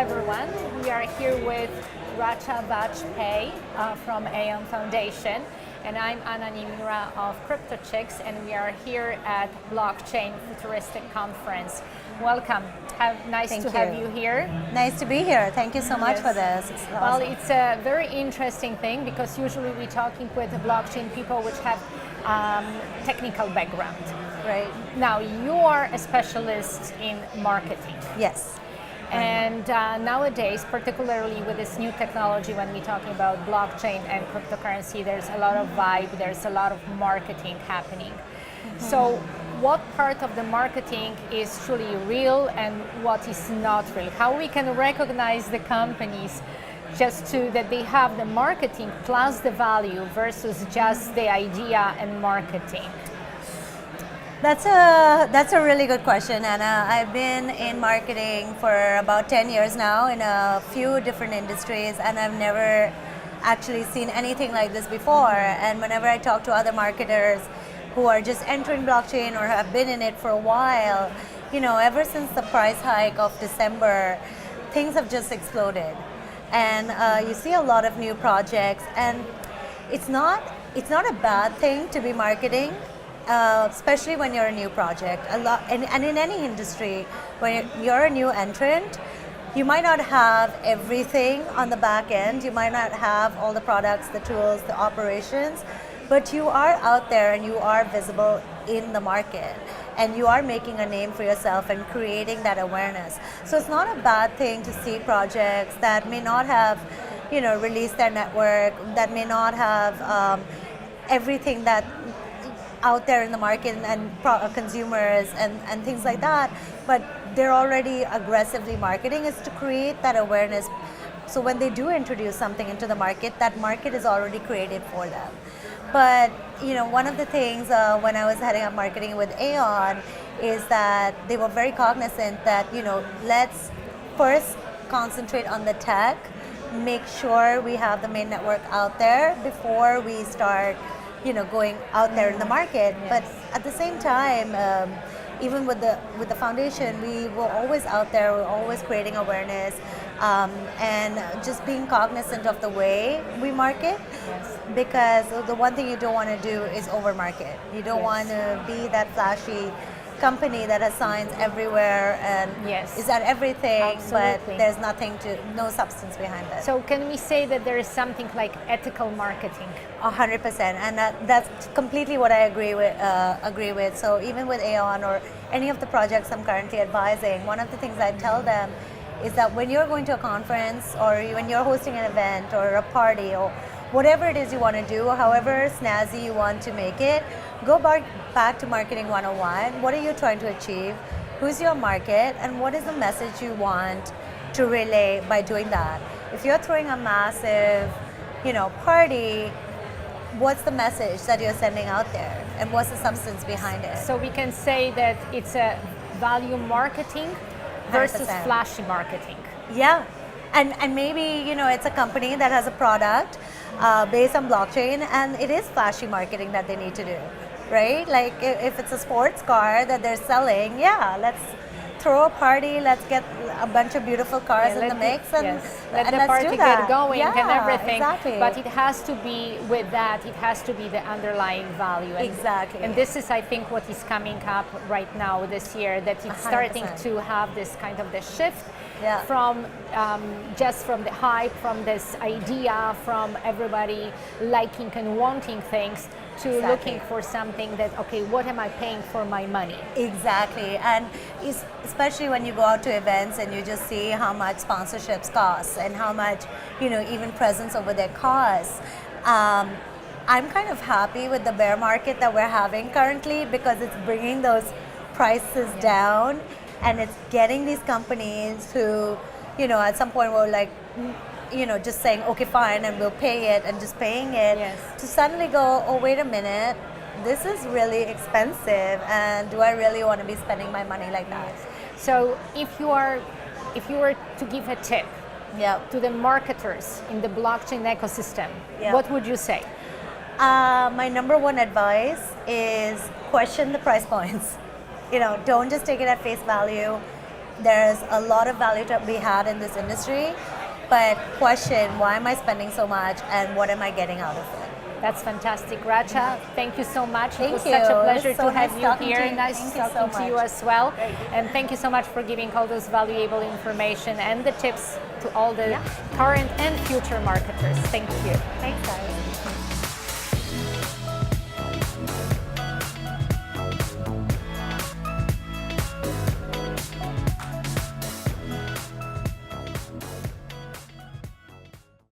everyone. We are here with Richa Vajpeyi from AION Foundation, and I'm Anna Niemira of CryptoChicks, and we are here at Blockchain Futuristic Conference. Welcome. Nice to have you here. Nice to be here. Thank you so much for this. It's awesome. Well, it's a very interesting thing because usually we're talking with blockchain people which have technical background. Right. Now, you are a specialist in marketing. Yes. And nowadays, particularly with this new technology, when we're talking about blockchain and cryptocurrency, there's a lot of vibe, there's a lot of marketing happening. So what part of the marketing is truly real and what is not real? How we can recognize the companies that they have the marketing plus the value versus just the idea and marketing? That's a really good question, Anna. I've been in marketing for about 10 years now in a few different industries, and I've never actually seen anything like this before. And whenever I talk to other marketers who are just entering blockchain or have been in it for a while, ever since the price hike of December, things have just exploded. And you see a lot of new projects, and it's not a bad thing to be marketing. Especially when you're a new project, and in any industry, when you're a new entrant, you might not have everything on the back end, you might not have all the products, the tools, the operations, but you are out there and you are visible in the market, and you are making a name for yourself and creating that awareness. So it's not a bad thing to see projects that may not have, released their network, that may not have everything that out there in the market and consumers and things like that, but they're already aggressively marketing, is to create that awareness. So when they do introduce something into the market, that market is already created for them. But one of the things when I was heading up marketing with AION is that they were very cognizant that let's first concentrate on the tech, make sure we have the main network out there before we start going out there in the market. Yes. But at the same time, even with the foundation, we were always out there, we're always creating awareness, and just being cognizant of the way we market. Yes. Because the one thing you don't want to do is over market. You don't want to be that flashy company that has signs everywhere and is at everything. Absolutely. But there's no substance behind it. So can we say that there is something like ethical marketing? 100%, and that's completely what I agree with. So even with AION or any of the projects I'm currently advising, one of the things I tell them is that when you're going to a conference or when you're hosting an event or a party or whatever it is you want to do, however snazzy you want to make it, go back to Marketing 101. What are you trying to achieve? Who's your market? And what is the message you want to relay by doing that? If you're throwing a massive, party, what's the message that you're sending out there? And what's the substance behind it? So we can say that it's a value marketing versus 100%. Flashy marketing. Yeah. And maybe, it's a company that has a product based on blockchain, and it is flashy marketing that they need to do, right? Like if it's a sports car that they're selling, let's throw a party, let's get a bunch of beautiful cars in the mix, and let the party get going and everything. Exactly. But it has to be with that, it has to be the underlying value. Exactly. And this is, I think, what is coming up right now this year, that it's 100%. Starting to have this kind of the shift from just from the hype, from this idea, from everybody liking and wanting things, to looking for something that, okay, what am I paying for my money? Exactly. And especially when you go out to events and you just see how much sponsorships cost and how much, even presence over there costs. I'm kind of happy with the bear market that we're having currently, because it's bringing those prices down, and it's getting these companies who, at some point were like, just saying, okay, fine, and we'll pay it, and just paying it, to suddenly go, oh, wait a minute, this is really expensive, and do I really want to be spending my money like that? So if you were to give a tip to the marketers in the blockchain ecosystem, what would you say? My number one advice is question the price points. Don't just take it at face value. there's a lot of value to be had in this industry, but question, why am I spending so much and what am I getting out of it? That's fantastic. Racha, thank you so much. Thank it was you. such a pleasure So to have nice you talking here. to you. Nice Thank you talking so to you much. as well. And thank you so much for giving all those valuable information and the tips to all the current and future marketers. Thank you. Thanks, guys.